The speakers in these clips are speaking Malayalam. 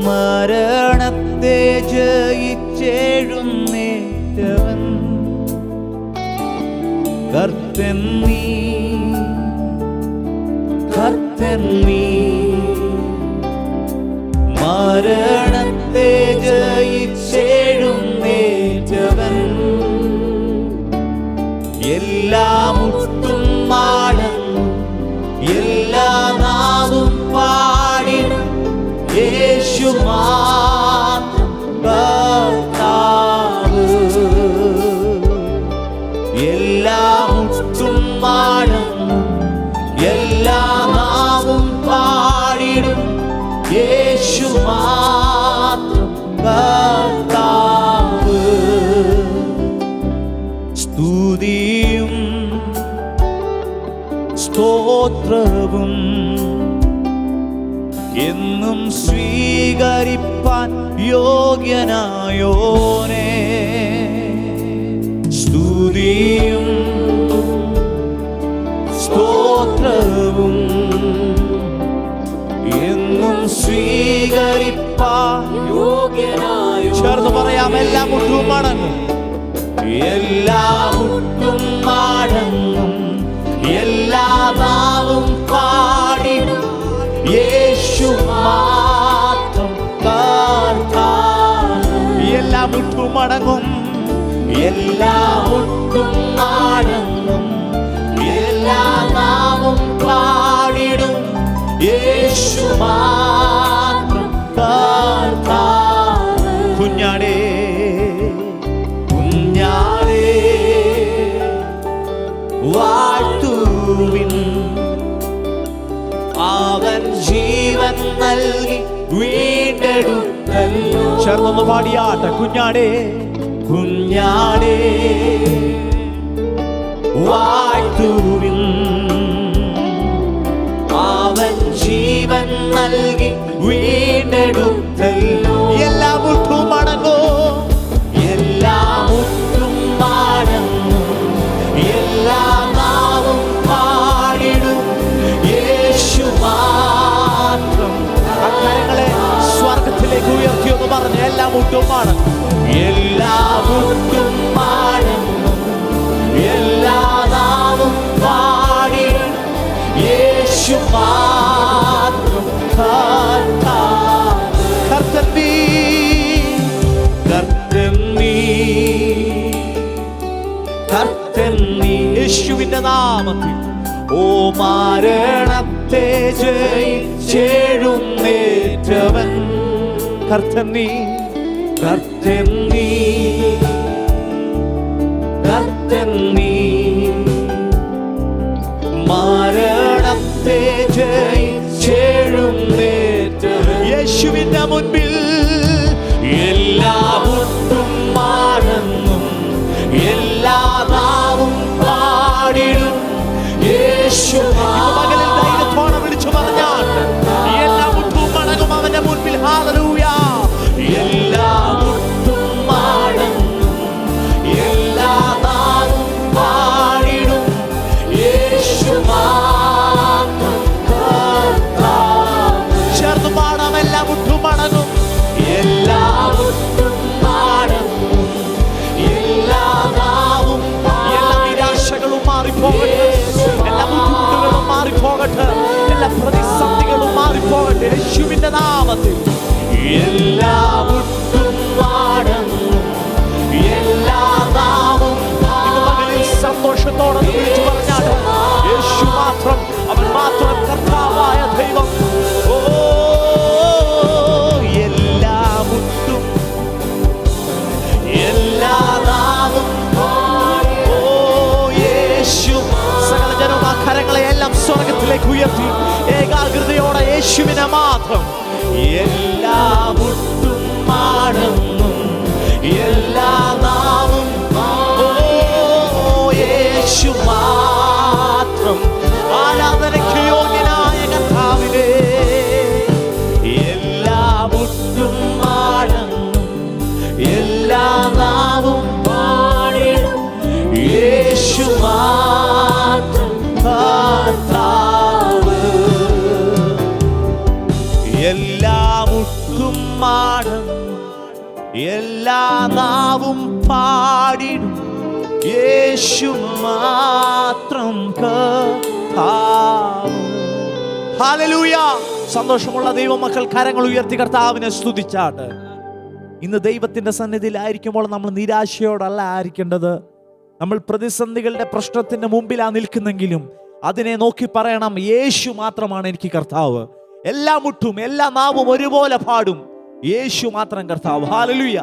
മരണത്തെ ജയിച്ചെഴുന്നേറ്റവൻ കർത്തൻ നീ, കർത്തൻ നീ. മരണത്തെ ജയിച്ചെഴുന്നേറ്റവൻ എല്ലാ മുട്ടും മാടങ്ങും എല്ലാ നാവും പാടിടും യേശു മാത്രം കർത്താവ്. എല്ലാ മുട്ടും മാടങ്ങും എല്ലാ നാവും പാടിടും യേശു മാത്രം കർത്താവ്. സ്തുതിയും സ്തോത്രവും എന്നും സ്വീകരിപ്പാൻ യോഗ്യനായോനേ. സ്തുതിയും സ്തോത്രവും എന്നും സ്വീകരിപ്പാൻ യോഗ്യനായോ. ചേർന്ന് പറയാം, എല്ലാ മുട്ടും മടങ്ങും, എല്ലാ മുട്ടും മടങ്ങും എല്ലാ നാവും പാടിടും യേശു മാത്രം കർത്താവ്. എല്ലാ മുട്ടും മടങ്ങും എല്ലാ മുട്ടും മടങ്ങും എല്ലാ നാവും പാടിടും യേശു മാത്രം കർത്താവ്. കുഞ്ഞാടേ കുഞ്ഞാടേ വാഴ്ത്തുവിൻ, അവൻ ജീവൻ നൽകി വീണ്ടെടുത്തല്ലോ. ചേർന്നൊന്ന് പാടിയാട്ടെ. കുഞ്ഞാടേ കുഞ്ഞാടേ വാഴ്ത്തുവിൻ, അവൻ ജീവൻ നൽകി വീണ്ടെടുത്തല്ലോ. എല്ലാ മുട്ടും മടങ്ങും എല്ലാ മുട്ടും മടങ്ങും എല്ലാ നാവും പാടിടും യേശു മാത്രം. അക്കാര്യങ്ങളെ സ്വർഗത്തിലേക്ക് ഉയർത്തിയൊന്ന് പറഞ്ഞ് എല്ലാ മുട്ടും മടങ്ങും എല്ലാ മുട്ടും മടങ്ങും എല്ലാ നാവും പാടിടും യേശു മാത്രം കർത്താവ്. കർത്തൻ നീ, കർത്തൻ നീ, കർത്തൻ നീ. യേശുവിന്റെ നാമത്തിൽ ഓ മരണത്തെ ജയിച്ചെഴുന്നേറ്റവൻ കർത്തൻ നീ, കർത്തൻ നീ, കർത്തൻ നീ. മരണത്തെ ജയിച്ചെഴുന്നേറ്റവൻ യേശുവിന്റെ മുൻപിൽ എല്ലാ മുട്ടും മടങ്ങും എല്ലാ നാവും പാടിടും യേശു. പകലിൽ ധൈര്യത്തോടെ വിളിച്ചു പറഞ്ഞാട്ട് എല്ലാ മുട്ടും മടങ്ങും അവന്റെ മുൻപിൽ. ഹല്ലേലൂയ. എല്ലാ മുട്ടും മടങ്ങും എല്ലാ നാവും പാടിടും യേശു മാത്രം കർത്താവ്. ചേർന്ന് പാടാം. എല്ലാ മുട്ടും മടങ്ങും എല്ലാ മുട്ടും മടങ്ങും എല്ലാ നാവും. എല്ലാ നിരാശകളും മാറിപ്പോകട്ടെ, എല്ലാ ബുദ്ധിമുട്ടുകളും മാറിപ്പോകട്ടെ, എല്ലാ പ്രതിസന്ധികളും മാറിപ്പോകട്ടെ യേശുവിന്റെ നാമത്തിൽ. എല്ലാ മുട്ടും മടങ്ങും എല്ലാ നാവും. സന്തോഷത്തോടെ വിളിച്ചു പറഞ്ഞാൽ യേശു മാത്രം, അവൻ മാത്രം കർത്താവായ ദൈവം. ഓ എല്ലാ മുട്ടും എല്ലാ നാവും. ഓ യേശു. സകല ജനവും ആ കരങ്ങളെ എല്ലാം സ്വർഗത്തിലേക്ക് ഉയർത്തി ഏകാഗ്രതയോടെ യേശുവിനെ മാത്രം. എല്ലാ മുട്ടും മടങ്ങും എല്ലാ നാവും പാടിടും യേശു മാത്രം കർത്താവ്. ഹല്ലേലൂയ. സന്തോഷമുള്ള ദൈവമക്കൾ കരങ്ങൾ ഉയർത്തി കർത്താവിനെ സ്തുതിച്ചാട്ട്. ഇന്ന് ദൈവത്തിന്റെ സന്നിധിയിലായിരിക്കുമ്പോൾ നമ്മൾ നിരാശയോടല്ല ആയിരിക്കേണ്ടത്. നമ്മൾ പ്രതിസന്ധികളുടെ പ്രശ്നത്തിന്റെ മുമ്പിലാണ് നിൽക്കുന്നെങ്കിലും അതിനെ നോക്കി പറയണം, യേശു മാത്രമാണ് എനിക്ക് കർത്താവ്. എല്ലാ മുട്ടും എല്ലാ നാവും ഒരുപോലെ പാടും, യേശു മാത്രം കർത്താവ്. ഹല്ലേലൂയ.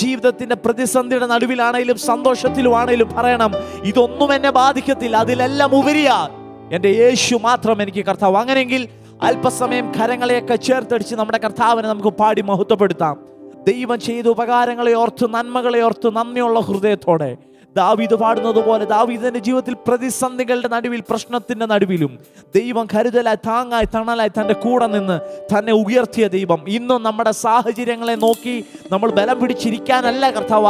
ജീവിതത്തിന്റെ പ്രതിസന്ധിയുടെ നടുവിലാണേലും സന്തോഷത്തിലുമാണേലും പറയണം, ഇതൊന്നും എന്നെ ബാധിക്കത്തില്ല, അതിലെല്ലാം ഉപരിയാ എൻ്റെ യേശു മാത്രം എനിക്ക് കർത്താവ്. അങ്ങനെയെങ്കിൽ അല്പസമയം കരങ്ങളെയൊക്കെ ചേർത്തടിച്ച് നമ്മുടെ കർത്താവിനെ നമുക്ക് പാടി മഹത്വപ്പെടുത്താം. ദൈവം ചെയ്ത ഉപകാരങ്ങളെ ഓർത്ത് നന്മകളെ ഓർത്ത് നന്ദിയുള്ള ഹൃദയത്തോടെ ദാവീദ് പാടുന്നത് പോലെ ദാവീദിന്റെ ജീവിതത്തിൽ പ്രതിസന്ധികളുടെ നടുവിൽ പ്രശ്നത്തിന്റെ നടുവിലും ദൈവം കരുതലായി താങ്ങായി തണലായി തൻ്റെ കൂടെ നിന്ന് തന്നെ ഉയർത്തിയ ദൈവം ഇന്നും നമ്മുടെ സാഹചര്യങ്ങളെ നോക്കി നമ്മൾ ബലം പിടിച്ചിരിക്കാനല്ല കർത്താവ്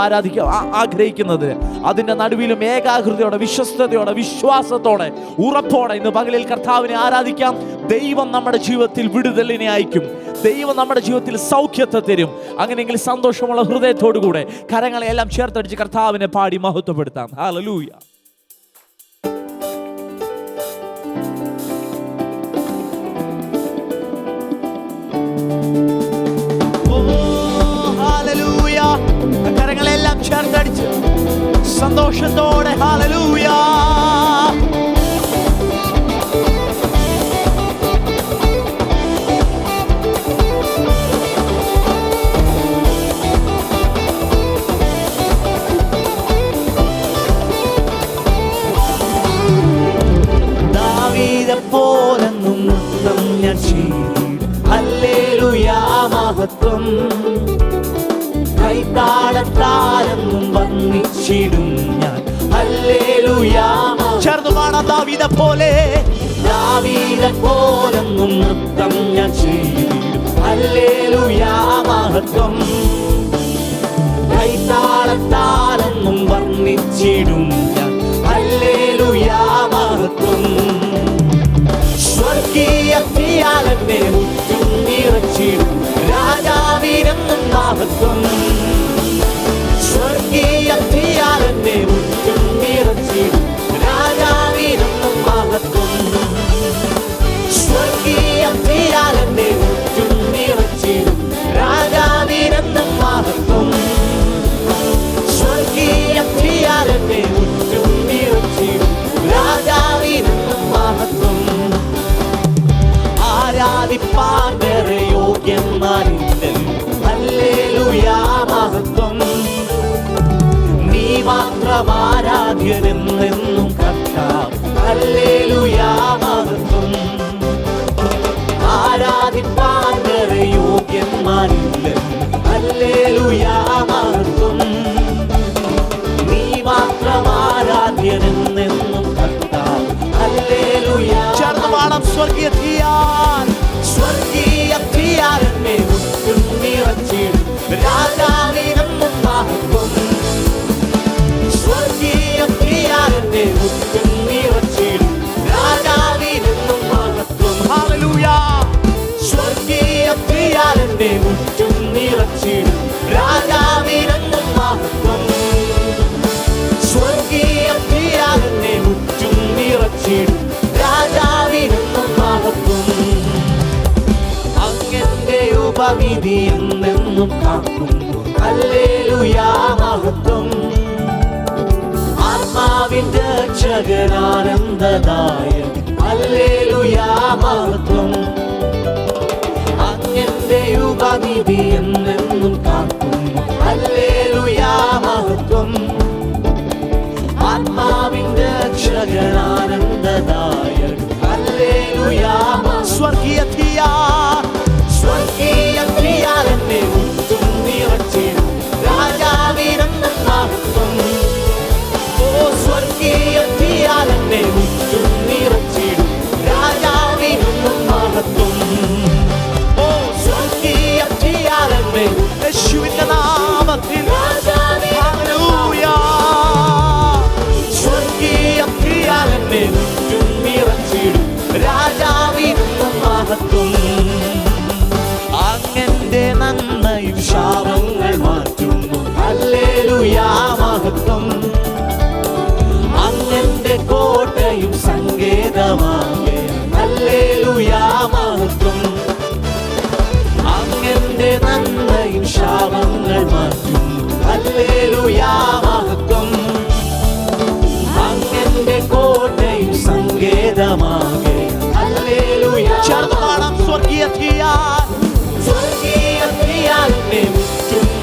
ആഗ്രഹിക്കുന്നത്. അതിൻ്റെ നടുവിലും ഏകാഗ്രതയോടെ വിശ്വസ്തയോടെ വിശ്വാസത്തോടെ ഉറപ്പോടെ ഇന്ന് പകലിൽ കർത്താവിനെ ആരാധിക്കാം. ദൈവം നമ്മുടെ ജീവിതത്തിൽ വിടുതലിനെ അയക്കും. ദൈവം നമ്മുടെ ജീവിതത്തിൽ സൗഖ്യത്തെ തരും. അങ്ങനെയെങ്കിൽ സന്തോഷമുള്ള ഹൃദയത്തോടു കൂടെ കരങ്ങളെല്ലാം ചേർത്തടിച്ച് കർത്താവിനെ പാടി മഹത്വപ്പെടുത്താം. ഹല്ലേലൂയ. ഹല്ലേലൂയ. കരങ്ങളെല്ലാം ചേർത്തടിച്ച് സന്തോഷത്തോടെ ഹല്ലേലൂയ. പോലെന്നും നൃത്തം ഞാൻ ചെയ്തിടും ഹല്ലേലൂയ മഹത്വം. കൈത്താളത്താലെന്നും വന്ദിച്ചിടും ഞാൻ ഹല്ലേലൂയ. ചേർന്ന് പാടാം. ദാവീദെ പോലെന്നും നൃത്തം ഞാൻ ചെയ്തിടും ഹല്ലേലൂയ മഹത്വം. കൈത്താളത്താലെന്നും വർണ്ണിച്ചിടും ഞാൻ ഹല്ലേലൂയ മഹത്വം. സ്വർഗീയത്തിയാലെന്നെ മുറ്റും നിറച്ചിടും രാജാവിനെന്നും മഹത്വം. സ്വർഗീയത്തിയാലെന്നെ മുറ്റും നിറച്ചിടും രാജാവിനെന്നും മഹത്വം. സ്വർഗീയത്തിയാലെന്നെ മുറ്റും നിറച്ചിടും രാജാവിനെന്നും മഹത്വം. സ്വർഗീയത്തിയാലെന്നെ മുറ്റും നിറച്ചിടും രാജാവിനെന്നും മഹത്വം. ആരാധിപ്പാൻ വേറെ യോഗ്യന്മാരില്ലല്ലോ ഹല്ലേലൂയ മഹത്വം. നീ മാത്രം ആരാധ്യനെന്നും കർത്താവ് ഹല്ലേലൂയ മഹത്വം. ആരാധിപ്പാൻ വേറെ യോഗ്യന്മാരില്ലല്ലോ ഹല്ലേലൂയ മഹത്വം. നീ മാത്രം ആരാധ്യനെന്നും കർത്താവ് ഹല്ലേലൂയ. ചേർന്ന് പാടാം. സ്വർഗീയത്തിയാലെന്നെ മുറ്റും നിറച്ചിടും രാജാവിനെന്നും മഹത്വം. സ്വർഗീയത്തിയാലെന്നെ മുറ്റും നിറച്ചിടും രാജാവിനെന്നും മഹത്വം. ഹല്ലേലൂയ. സ്വർഗീയത്തിയാലെന്നെ മുറ്റും നിറച്ചിടും രാജാവിനെന്നും മഹത്വം. സ്വർഗീയത്തിയാലെന്നെ മുറ്റും നിറച്ചിടും രാജാവിനെന്നും മഹത്വം. അങ്ങന്റെ ഉപവിധി എന്നെന്നും കാക്കുന്നു ഹല്ലേലൂയ മഹത്വം. ആത്മാവിന്റെ രക്ഷകനാനന്ദദായകൻ ഹല്ലേലൂയ മഹത്വം. അങ്ങന്റെ ഉപവിധി എന്നെന്നും കാക്കുന്നു ഹല്ലേലൂയ മഹത്വം. ആത്മാവിന്റെ രക്ഷകനാനന്ദദായകൻ ഹല്ലേലൂയ. സ്വർഗീയത്തിയാലെന്നെ മുറ്റും നിറച്ചിടും രാജാവിനെന്നും മഹത്വം. ഓ സ്വർഗീയത്തിയാലെന്നെ മുറ്റും നിറച്ചിടും രാജാവിനെന്നും മഹത്വം. ഓ സ്വർഗീയത്തിയാലെന്നെ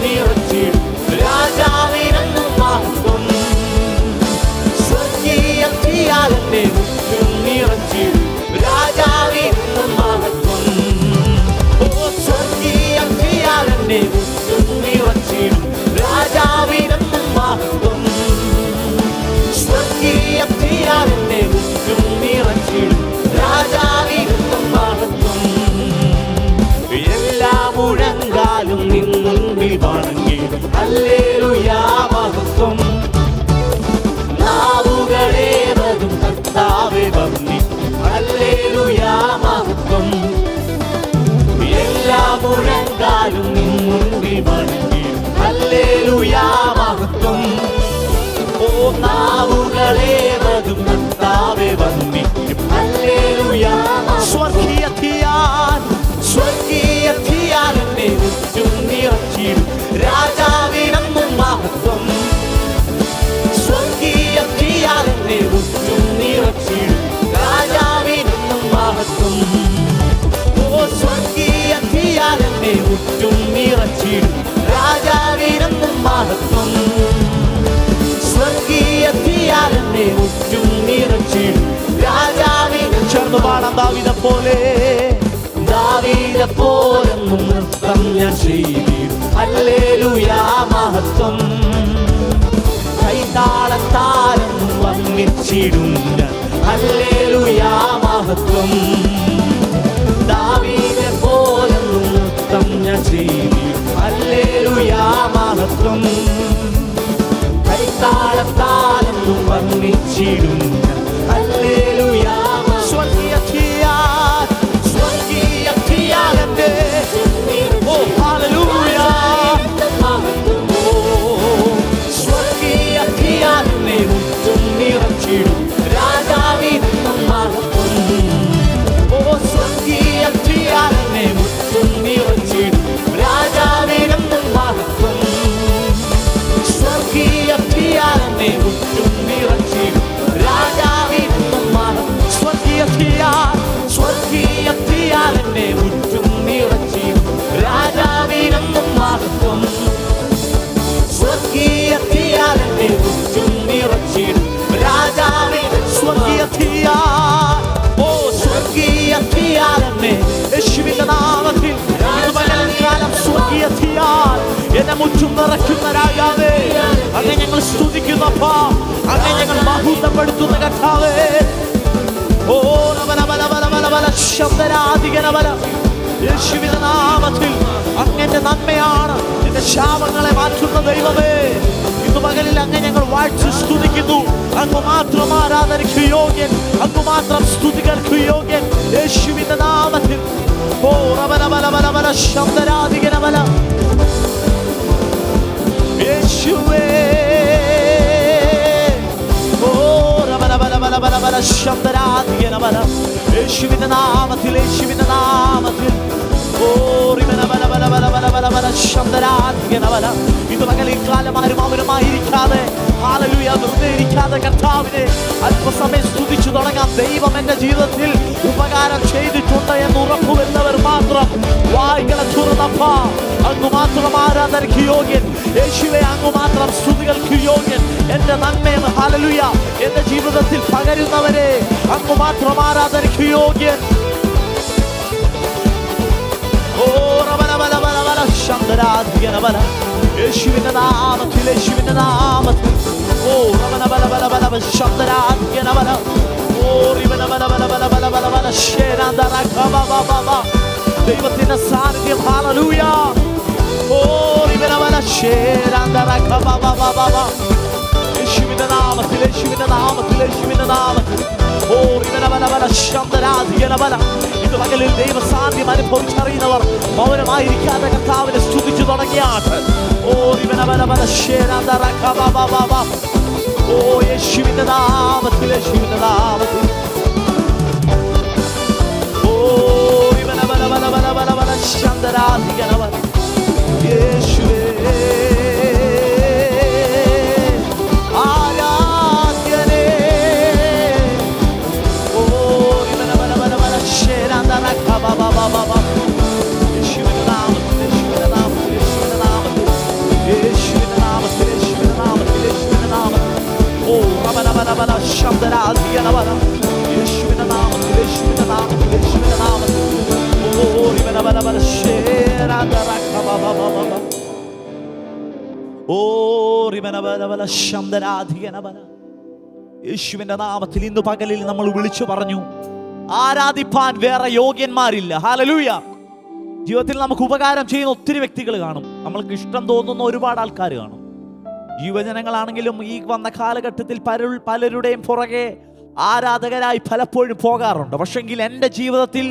നിറച്ചിടും രാജാവിനെന്നും മഹത്വം. സ്വർഗീയ തീയാലെന്നെ മുറ്റും നിറച്ചിടും രാജാവിനെന്നും മഹത്വം. ഓ സ്വർഗീയ തീയാലെന്നെ മുറ്റും നിറച്ചിടും രാജാവിനെന്നും മഹത്വം. സ്വർഗീയ തീയാലെന്നെ മുറ്റും നിറച്ചിടും രാജാവിനെന്നും മഹത്വം. എല്ലാ മുഴങ്കാലും നിന്നുമ്പിൽ വണങ്ങിടും ഹല്ലേലൂയാ മഹത്വം. നാവുകളേവതും കർത്താവേ വന്ദിക്കും ഹല്ലേലൂയാ മഹത്വം. എല്ലാ മുഴങ്കാലും നിന്നുമ്പിൽ വണങ്ങിടും ഹല്ലേലൂയാ മഹത്വം. ഓ നാവുകളേവതും കർത്താവേ വന്ദിക്കും ഹല്ലേലൂയാ. സ്വർഗീയ തീയാൽ സ്വർഗീയ തീയാലെന്നെ മുറ്റും നിറച്ചിടും രാജാവിനെന്നും മഹത്വം. സ്വർഗീയ തീയാലെന്നെ മുറ്റും നിറച്ചിടും രാജാവിനെന്നും മഹത്വം. ഓ സ്വർഗീയ തീയാലെന്നെ മുറ്റും നിറച്ചിടും രാജാവിനെന്നും മഹത്വം. സ്വർഗീയ തീയാലെന്നെ മുറ്റും നിറച്ചിടും രാജാവിനും. ചേർന്ന് പാടാം ദാവീദെ പോലെ. ദാവീദെ പോലെന്നും നൃത്തം ഞാൻ ചെയ്തിടും ഹല്ലേലൂയാ മഹത്വം. കൈതാളത്താലെന്നും വന്ദിച്ചിടും ഞാൻ ഹല്ലേലൂയാ മഹത്വം. ദാവീദെ പോലെന്നും നൃത്തം ഞാൻ ചെയ്തിടും ഹല്ലേലൂയാ മഹത്വം. കൈതാളത്താലെന്നും വന്ദിച്ചിടും ഞാൻ ഹല്ലേലൂയാ. സ്വർഗീയ തീയാൽ സ്വർഗീയ തീയാലെന്നെ ഓ ഹല്ലേലൂയ. ഓ സ്വർഗീയ തീയാലെന്നെ മുറ്റും നിറച്ചിടും രാജാവിനെന്നും മഹത്വം. ഓ സ്വർഗീയ തീയാലെന്നെ മുറ്റും നിറച്ചിടും രാജാവിനെന്നും മഹത്വം. സ്വർഗീയ തീയാലെന്നെ മുറ്റും നിറച്ചിടും രാജാവിനെന്നും മഹത്വം. സ്വർഗീയ തീയാൽ സ്വർഗീയ തീയാലെന്നെ മുറ്റും നിറച്ചിടും രാജാവിനെന്നും മഹത്വം. സ്വർഗീയ തീയാലെന്നെ മുറ്റും നിറച്ചിടും രാജാവിന്. സ്വർഗീയ തീയാൽ ഓ സ്വർഗീയ തീയാലെന്നെ യേശുവിന്റെ നാമത്തിൽ കാലം സ്വർഗീയ തീയാൽ എന്നെ മുറ്റും നിറയ്ക്കുന്ന രാജാവേ, അങ്ങനെ ഞങ്ങൾ സ്തുതിക്കുന്നപ്പാ, അങ്ങനെ ഞങ്ങൾ മഹത്വപ്പെടുത്തുന്ന കർത്താവേ. ഓ ശബ്ദരാധികനബല യേശുവിന്റെ നാമത്തിൽ അങ്ങന്റെ നന്മയാണ് എന്റെ ശാപങ്ങളെ മാറ്റുന്ന ദൈവമേ. ഇന്ന് പകലിൽ അങ്ങ് ഞങ്ങൾ വാഴ്ച സ്തുതിക്കുന്നു. അങ്ങ് മാത്രം ആരാധനയ്ക്ക് യോഗ്യൻ, അങ്ങ് മാത്രം സ്തുതികൾക്ക് യോഗ്യൻ യേശുവിന്റെ നാമത്തിൽ. ഓ റബലബലബലബല ശബ്ദരാധികനബല യേശുവേ. ഓ റബലബലബലബല ശബ്ദരാധികനബല യേശുവിന്റെ നാമത്തിൽ, യേശുവിന്റെ നാമത്തിൽ. ഓ റിബലബലബലബലബല ശബ്ദരാധികനബല. ഇത് പകലിൽ കാലം ആരും അവരുമായിരിക്കാതെ ഹല്ലേലൂയ വെറുതെ ഇരിക്കാതെ കർത്താവിനെ അല്പസമയം സ്തുതിച്ചു തുടങ്ങാം. ദൈവം എന്റെ ജീവിതത്തിൽ ഉപകാരം ചെയ്തിട്ടുണ്ട് എന്ന് ഉറപ്പുവരുന്നവർ മാത്രം വായ്കളെ തുറന്നപ്പാ. അങ്ങ് മാത്രം ആരാധനയ്ക്ക് യോഗ്യൻ യേശുവേ, അങ്ങ് മാത്രം സ്തുതികൾക്ക് യോഗ്യൻ. എന്റെ നന്മയെന്ന് ഹല്ലേലൂയ എന്റെ ജീവിതത്തിൽ പകരുന്നവരെ അങ്ങ് മാത്രം ആരാധനയ്ക്ക് യോഗ്യൻ. ഓ റബലബലബലബല ശബ്ദരാധികനബല യേശുവിന്റെ നാമത്തിൽ, യേശുവിന്റെ നാമത്തിൽ. ഓ റബലബലബലബല ശബ്ദരാധികനബല. ഓ റിബലബലബലബലബല ശേരാന്തരഖബബബബ. ദൈവത്തിന്റെ സാന്നിധ്യം ഹല്ലേലൂയ. ഓ റിബലബല ശേരാന്തരഖബബബബ. യേശുവിന്റെ നാമത്തിൽ, യേശുവിന്റെ നാമത്തിൽ, യേശുവിന്റെ നാമത്തിൽ. ഓ റിബലബലബല ശബ്ദരാധികനബല. ഇത് പകലിൽ ദൈവസാന്നിധ്യം അനുഭവിച്ചറിയുന്നവർ മൗനമായിരിക്കാതെ കർത്താവിനെ സ്തുതിച്ചു തുടങ്ങിയാട്ട്. ഓ റിബലബലബല ശേരാന്തരഖബബബബ. ഓ യേശുവിന്റെ നാമത്തിൽ, യേശുവിന്റെ നാമത്തിൽ. ഓ റിബലബലബലബല ശബ്ദരാധികനബല യേശുവേ. ശബ്ദരാധികനവന യേശുവിന്റെ നാമത്തിൽ, യേശുവിന്റെ നാമത്തിൽ, യേശുവിന്റെ നാമത്തിൽ. ഓ റിബനബലബല ശേരാദറകബബബബ. ഓ റിബനബലബല ശബ്ദരാധികനവന യേശുവിന്റെ നാമത്തിൽ ഇന്ന് പകലിൽ നമ്മൾ വിളിച്ചു പറഞ്ഞു, ആരാധിപ്പാൻ വേറെ യോഗ്യന്മാരില്ല. ഹല്ലേലൂയ. ജീവിതത്തിൽ നമുക്ക് ഉപകാരം ചെയ്യുന്ന ഒത്തിരി വ്യക്തികൾ കാണും, നമ്മൾക്ക് ഇഷ്ടം തോന്നുന്ന ഒരുപാട് ആൾക്കാർ കാണും. യുവജനങ്ങളാണെങ്കിലും ഈ വന്ന കാലഘട്ടത്തിൽ പലരുടെയും പുറകെ ആരാധകരായി പലപ്പോഴും പോകാറുണ്ട്. പക്ഷെങ്കിൽ എൻ്റെ ജീവിതത്തിൽ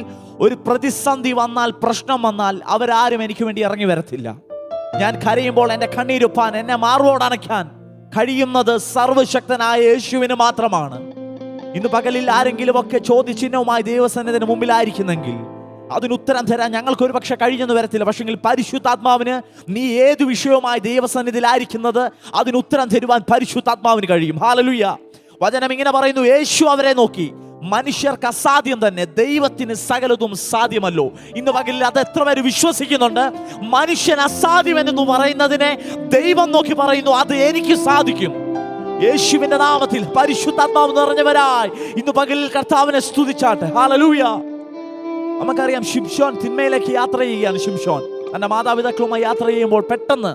ഒരു പ്രതിസന്ധി വന്നാൽ, പ്രശ്നം വന്നാൽ അവരാരും എനിക്ക് വേണ്ടി ഇറങ്ങി വരത്തില്ല. ഞാൻ കരയുമ്പോൾ എൻ്റെ കണ്ണീരൊപ്പാൻ, എന്നെ മാർവോടണയ്ക്കാൻ കഴിയുന്നത് സർവശക്തനായ യേശുവിന് മാത്രമാണ്. ഇന്ന് പകലിൽ ആരെങ്കിലും ഒക്കെ ചോദ്യചിഹ്നവുമായി ദൈവസന്നിധിന് മുമ്പിലായിരിക്കുന്നെങ്കിൽ അതിനുത്തരം തരാൻ ഞങ്ങൾക്ക് ഒരു പക്ഷെ കഴിഞ്ഞെന്ന് വരത്തില്ല. പക്ഷെങ്കിൽ പരിശുദ്ധാത്മാവിന് നീ ഏത് വിഷയവുമായി ദൈവസന്നിധിയിലായിരിക്കുന്നത് അതിനുത്തരം തരുവാൻ പരിശുദ്ധാത്മാവിന് കഴിയും. ഹല്ലേലൂയ. വചനം ഇങ്ങനെ പറയുന്നു, യേശു അവരെ നോക്കി, മനുഷ്യർക്ക് അസാധ്യം തന്നെ ദൈവത്തിന് സകലതും സാധ്യമല്ലോ. ഇന്ന് പകലിൽ അത് എത്ര പേര് വിശ്വസിക്കുന്നുണ്ട്? മനുഷ്യൻ അസാധ്യം എന്ന് പറയുന്നതിനെ ദൈവം നോക്കി പറയുന്നു, അത് എനിക്ക് സാധിക്കും. യേശുവിന്റെ നാമത്തിൽ പരിശുദ്ധാത്മാവ് നിറഞ്ഞവരായി ഇന്ന് പകലിൽ കർത്താവിനെ സ്തുതിച്ചാട്ടെ. ഹല്ലേലൂയ. നമുക്കറിയാം, ശിംശോൻ തിന്മയിലേക്ക് യാത്ര ചെയ്യുകയാണ്. ശിംശോൻ തന്റെ മാതാപിതാക്കളുമായി യാത്ര ചെയ്യുമ്പോൾ പെട്ടെന്ന്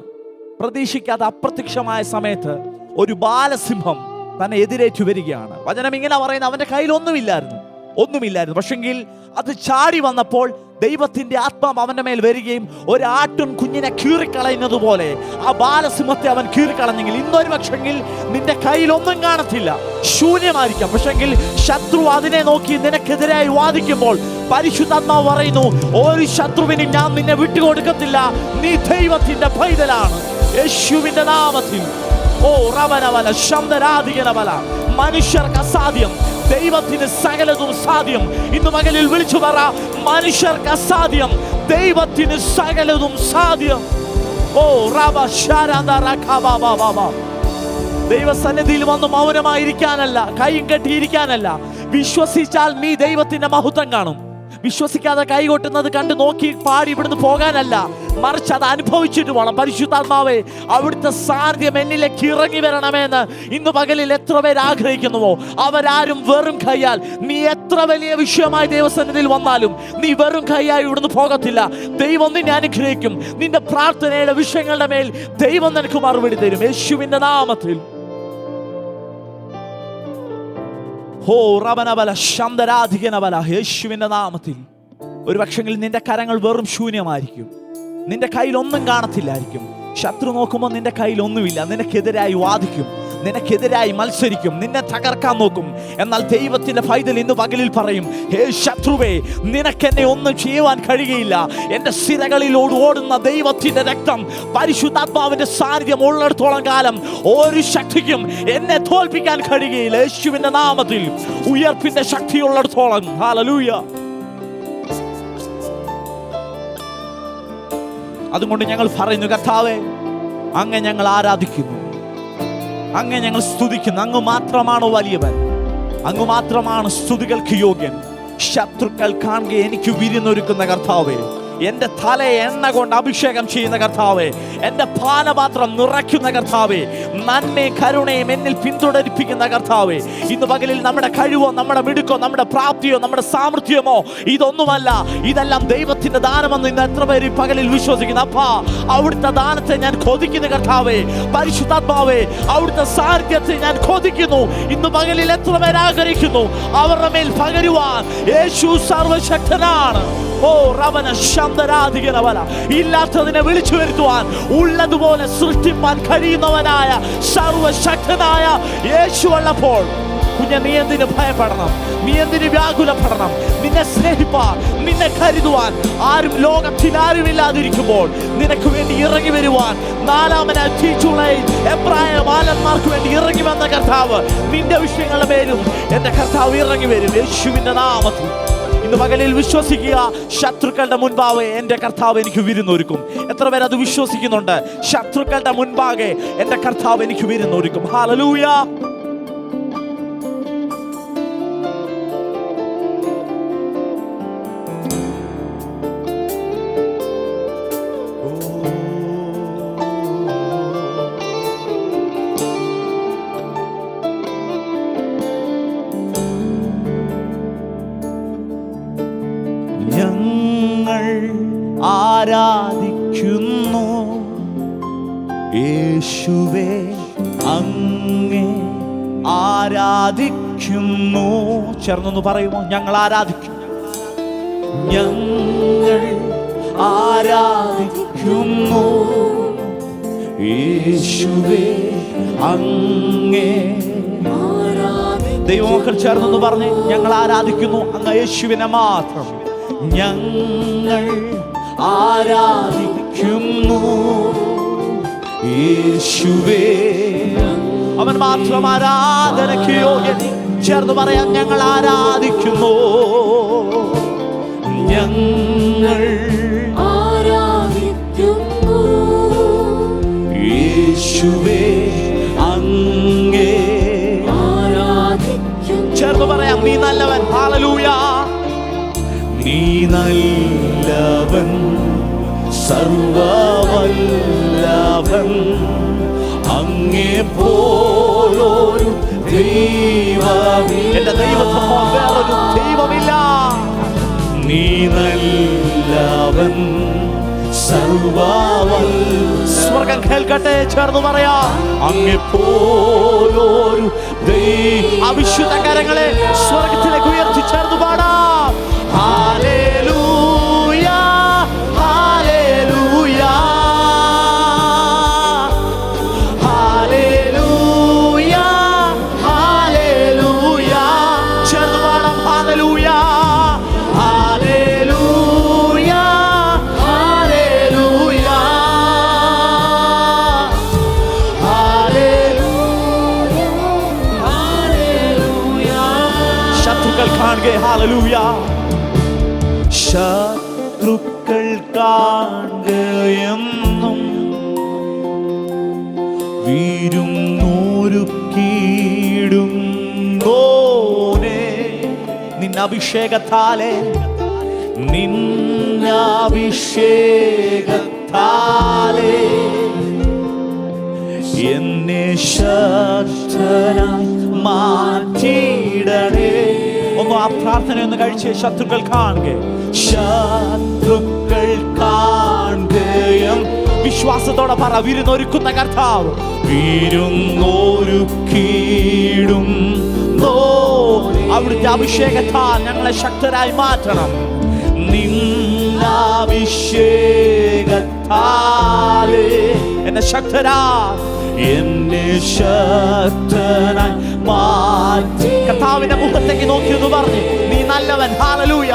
പ്രതീക്ഷിക്കാത്ത അപ്രത്യക്ഷമായ സമയത്ത് ഒരു ബാലസിംഹം തന്നെ എതിരേറ്റു വരികയാണ്. വചനം ഇങ്ങനെ പറയുന്നത്, അവന്റെ കയ്യിൽ ഒന്നുമില്ലായിരുന്നു. പക്ഷെങ്കിൽ അത് ചാടി വന്നപ്പോൾ ദൈവത്തിന്റെ ആത്മാവ് അവന്റെ മേൽ വരികയും ഒരു ആട്ടും കുഞ്ഞിനെ കീറിക്കളയുന്നത് പോലെ ആ ബാലസിംഹത്തെ അവൻ കീറിക്കളഞ്ഞെങ്കിൽ ഇന്നൊരു പക്ഷെങ്കിൽ നിന്റെ കയ്യിൽ ഒന്നും കാണത്തില്ല, ശൂന്യമായിരിക്കാം. പക്ഷെങ്കിൽ ശത്രു അതിനെ നോക്കി നിനക്കെതിരായി വാദിക്കുമ്പോൾ പരിശുദ്ധാത്മാവ് പറയുന്നു, ഒരു ശത്രുവിന് ഞാൻ നിന്നെ വിട്ടുകൊടുക്കത്തില്ല, നീ ദൈവത്തിന്റെ പൈതലാണ്. യേശുവിന്റെ നാമത്തിൽ. ഓ റവനവല ശബ്ദരാധികനവല. മനുഷ്യർക്ക് അസാധ്യം, ദൈവത്തിന് സകലതും സാധ്യം. ഇന്ന് പകലിൽ വിളിച്ചു പറ, മനുഷ്യർക്ക് അസാധ്യം, ദൈവത്തിന് സകലതും സാധ്യം. ഓ റവ ശാരദറകബബബബ. ദൈവസന്നിധിയിൽ വന്ന് മൗനമായിരിക്കാനല്ല, കൈയും കെട്ടിയിരിക്കാനല്ല. വിശ്വസിച്ചാൽ നീ ദൈവത്തിന്റെ മഹത്വം കാണും. വിശ്വസിക്കാതെ കൈകൊട്ടുന്നത് കണ്ട് നോക്കി പാടി ഇവിടുന്ന് പോകാനല്ല, മറിച്ച് അത് അനുഭവിച്ചിട്ട് വേണം. പരിശുദ്ധാത്മാവേ, അവിടുത്തെ സാന്നിധ്യം എന്നിലേക്ക് ഇറങ്ങി വരണമെന്ന് ഇന്ന് പകലിൽ എത്ര പേര് ആഗ്രഹിക്കുന്നുവോ അവരാരും വെറും കൈയാൽ, നീ എത്ര വലിയ വിഷയമായി ദൈവസന്നിധിയിൽ വന്നാലും നീ വെറും കൈയായി ഇവിടുന്ന് പോകത്തില്ല. ദൈവം നിന്നെ അനുഗ്രഹിക്കും. നിന്റെ പ്രാർത്ഥനയുടെ വിഷയങ്ങളുടെ മേൽ ദൈവം നിനക്ക് മറുപടി തരും. യേശുവിന്റെ നാമത്തിൽ. ഹോ റബനബല ശബ്ദരാധികനബല. യേശുവിന്റെ നാമത്തിൽ. ഒരു പക്ഷെങ്കിൽ നിന്റെ കരങ്ങൾ വെറും ശൂന്യമായിരിക്കും, നിന്റെ കയ്യിൽ ഒന്നും കാണത്തില്ലായിരിക്കും. ശത്രു നോക്കുമ്പോൾ നിന്റെ കയ്യിൽ ഒന്നുമില്ല, നിനക്കെതിരായി വാദിക്കും, നിനക്കെതിരായി മത്സരിക്കും, നിന്നെ തകർക്കാൻ നോക്കും. എന്നാൽ ദൈവത്തിന്റെ പൈതൽ ഇന്ന് പകലിൽ പറയും, ഹേ ശത്രുവേ, നിനക്കെന്നെ ഒന്നും ചെയ്യുവാൻ കഴിയുകയില്ല. എൻ്റെ സിരകളിലോട് ഓടുന്ന ദൈവത്തിന്റെ രക്തം, പരിശുദ്ധാത്മാവിന്റെ സാന്നിധ്യം ഉള്ളിടത്തോളം കാലം ഒരു ശക്തിക്കും എന്നെ തോൽപ്പിക്കാൻ കഴിയുകയില്ല. യേശുവിന്റെ നാമത്തിൽ. ഉയർപ്പിന്റെ ശക്തിയുള്ളിടത്തോളം. ഹല്ലേലൂയ. അതുകൊണ്ട് ഞങ്ങൾ പറയുന്നു, കർത്താവേ, അങ്ങ് ഞങ്ങൾ ആരാധിക്കുന്നു, അങ്ങ് ഞങ്ങൾ സ്തുതിക്കുന്നു. അങ്ങ് മാത്രമാണ് വലിയവൻ, അങ്ങ് മാത്രമാണ് സ്തുതികൾക്ക് യോഗ്യൻ. ശത്രുക്കൾ കാണുക എനിക്ക് വിരുന്നൊരുക്കുന്ന കർത്താവേ, എൻ്റെ തലയെ എണ്ണ കൊണ്ട് അഭിഷേകം ചെയ്യുന്ന കർത്താവേ, എൻ്റെ പാനപാത്രം നിറയ്ക്കുന്ന കർത്താവേ, നന്മയും കരുണയും എന്നിൽ പിന്തുടരിപ്പിക്കുന്ന കർത്താവേ, ഇന്ന് പകലിൽ നമ്മുടെ കഴിവോ നമ്മുടെ മിടുക്കോ നമ്മുടെ പ്രാപ്തിയോ നമ്മുടെ സാമർഥ്യമോ ഇതൊന്നുമല്ല, ഇതെല്ലാം ദൈവത്തിന്റെ ദാനമെന്ന് ഇന്ന് എത്ര പേര് പകലിൽ വിശ്വസിക്കുന്നു? അപ്പാ, അവിടുത്തെ ദാനത്തെ ഞാൻ കൊതിക്കുന്നു കർത്താവേ. പരിശുദ്ധാത്മാവേ, അവിടുത്തെ സാന്നിധ്യത്തെ ഞാൻ കൊതിക്കുന്നു. ഇന്ന് പകലിൽ എത്ര പേര് ആഗ്രഹിക്കുന്നു അവരുടെ മേൽ പകരുവാൻ? യേശു സർവശക്തനാണ്. ഓ റവന ശബ്ദരാധികനവല. ഇല്ലാത്തതിനെ വിളിച്ചു വരുത്തുവാൻ, ഉള്ളതുപോലെ സൃഷ്ടിപ്പാൻ കഴിയുന്നവനായ സർവശക്തനായ യേശു ഉള്ളപ്പോൾ കുഞ്ഞെ, നീ എന്തിന് ഭയപ്പെടണം? നീ എന്തിന് വ്യാകുലപ്പെടണം? നിന്നെ സ്നേഹിപ്പാൻ, നിന്നെ കരുതുവാൻ ആരും ലോകത്തിൽ ആരുമില്ലാതിരിക്കുമ്പോൾ നിനക്ക് വേണ്ടി ഇറങ്ങി വരുവാൻ നാലാമനായി തീച്ചുളയിൽ എബ്രായ ബാലന്മാർക്ക് വേണ്ടി ഇറങ്ങി വന്ന കർത്താവ് നിന്റെ വിഷയങ്ങളുടെ മേലും എൻ്റെ കർത്താവ് ഇറങ്ങി വരും. യേശുവിന്റെ നാമത്തിൽ. ഇന്ന് പകലിൽ വിശ്വസിക്കുക, ശത്രുക്കളുടെ മുൻപാകെ എൻ്റെ കർത്താവ് എനിക്ക് വിരുന്നൊരുക്കും. എത്ര പേര് അത് വിശ്വസിക്കുന്നുണ്ട്? ശത്രുക്കളുടെ മുൻപാകെ എൻ്റെ കർത്താവ് എനിക്ക് വിരുന്നൊരുക്കും. ഹല്ലേലൂയ. യേശുവേ അങ്ങേ ആരാധിക്കുന്നു. ചേർന്നൊന്ന് പറയുമോ? ഞങ്ങൾ ആരാധിക്കും, ഞങ്ങൾ ആരാധിക്കുന്നു യേശുവേ അങ്ങേ. ദൈവമക്കൾ ചേർന്നൊന്ന് പറഞ്ഞ്, ഞങ്ങൾ ആരാധിക്കുന്നു അങ്ങ് യേശുവിനെ മാത്രം. ഞങ്ങൾ ആരാധിക്കുന്നു യേശുവേ, അവൻ മാത്രം ആരാധനയ്ക്ക് യോഗ്യൻ. ചേർന്ന് പറയാം, ഞങ്ങൾ ആരാധിക്കുന്നു, ഞങ്ങൾ ആരാധിക്കുന്നു യേശുവേ അങ്ങേ. ചേർന്ന് പറയാം, നീ നല്ലവൻ. ഹല്ലേലൂയ. നീ നല്ലവൻ, സർവവല്ലഭൻ, അങ്ങേ പോലൊരു ദൈവമില്ല. എന്റെ ദൈവത്തെ പോലെ വേറൊരു ദൈവമില്ല. നീ നല്ലവൻ, സ്വർഗം കേൾക്കട്ടെ. ചേർന്ന് പറയാ, അങ്ങേ പോലൊരു അവിശുദ്ധ കരങ്ങളെ സ്വർഗത്തിലേക്ക് ഉയർത്തി ചേർന്ന് പാടാം. ഹല്ലേലൂയ, ഹല്ലേലൂയ, ഹല്ലേലൂയ, ഹല്ലേലൂയ. ചേർന്ന് പാടാം. ഹല്ലേലൂയ, ഹല്ലേലൂയ, ഹല്ലേലൂയ, ഹല്ലേലൂയ. ശത്രുക്കൾ കാണുക. ഹല്ലേലൂയ. ശത്രുക്കൾ കാണുകയെന്നും വീരുന്നോരുക്കിയിടുന്നോനെ. നിന്നഭിഷേകത്താലെ, നിന്നഭിഷേകത്താലെ എന്നെ ശക്തനായി മാറ്റിയിടണേ. ഒന്ന് ആ പ്രാർത്ഥനയൊന്ന് കഴിച്ച് ശത്രുക്കൾ കാണുക. ശത്രുക്കൾ കാണുകയും വിശ്വാസത്തോടെ പറ, വിരുന്നൊരുക്കുന്ന കർത്താവ്. വിരുന്നൊരുക്കിയിടും അവിടുത്തെ അഭിഷേകത്താൽ ഞങ്ങളെ ശക്തരായി മാറ്റണം. നിന്നഭിഷേകത്താലേ എന്നെ ശക്തരാ, എന്നെ ശക്തനായി മാറ്റി. കർത്താവിന്റെ മുഖത്തേക്ക് നോക്കി എന്ന് പറഞ്ഞ്, നീ നല്ലവൻ. ഹല്ലേലൂയ.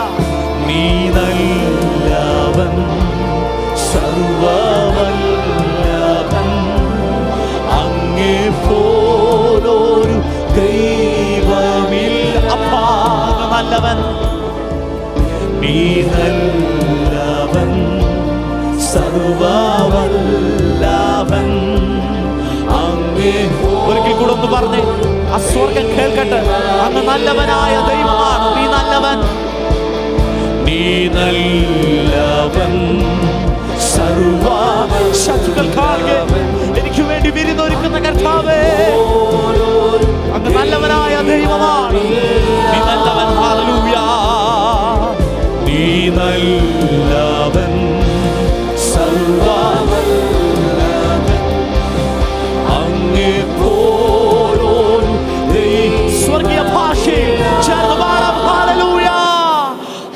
നീ നല്ലവൻ, സർവവല്ലഭൻ, അങ്ങേ പോലൊരു ദൈവമില്ല. അപ്പാ നല്ലവൻ, നീ നല്ലവൻ, സർവവല്ലഭൻ, അങ്ങേ. ഒരിക്കൽ കൂടെ ഒന്ന് പറഞ്ഞേ, ആ സ്വർഗം കേൾക്കട്ടെ. അങ്ങ് നല്ലവനായ ദൈവമാണ്. നീ നല്ലവൻ, നീ നല്ലവൻ, സർവ. ശത്രുക്കൾ കാണുക, എനിക്ക് വേണ്ടി വിരുന്നൊരുക്കുന്ന കർത്താവേ, അങ്ങ് നല്ലവനായ ദൈവമാണ്. നീ നല്ലവൻ. ഹല്ലേലൂയ. നീ നല്ലവൻ, സർവവല്ലഭൻ, അങ്ങേ പോലൊരു സ്വർഗീയ ഭാഷയിൽ ചേർന്ന് പാടാം. ഹല്ലേലൂയ,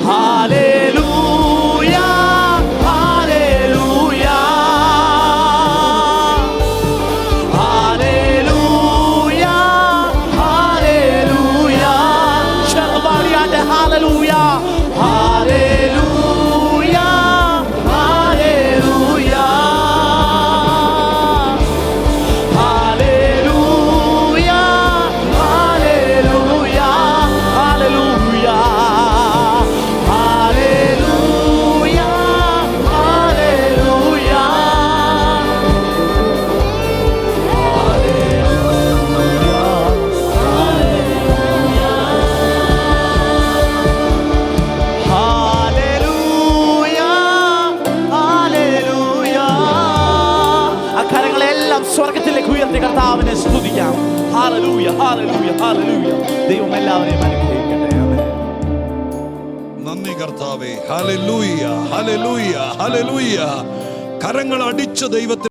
ഹല്ലേലൂയ, ഹല്ലേലൂയ, ഹല്ലേലൂയ, ഹല്ലേലൂയ. ചേർന്ന് പാടിയാട്ടെ. ഹല്ലേലൂയ, ഹല്ലേലൂയ, ഹല്ലേലൂയ, ഹല്ലേലൂയ, ഹല്ലേലൂയ, ഹല്ലേലൂയ, ഹല്ലേലൂയ, ഹല്ലേലൂയ. അക്കരങ്ങളെല്ലാം സ്വർഗത്തിലേക്ക് ഉയർത്തി കർത്താവിനെ സ്തുതിക്കാം. ഹല്ലേലൂയ, ഹല്ലേലൂയ, ഹല്ലേലൂയ. ദൈവം എല്ലാവരെയും അനുഗ്രഹിക്കട്ടെ. ആമേൻ. നന്ദി കർത്താവേ. ഹല്ലേലൂയ, ഹല്ലേലൂയ, ഹല്ലേലൂയ. കരങ്ങൾ അടിച്ച ദൈവത്തിന്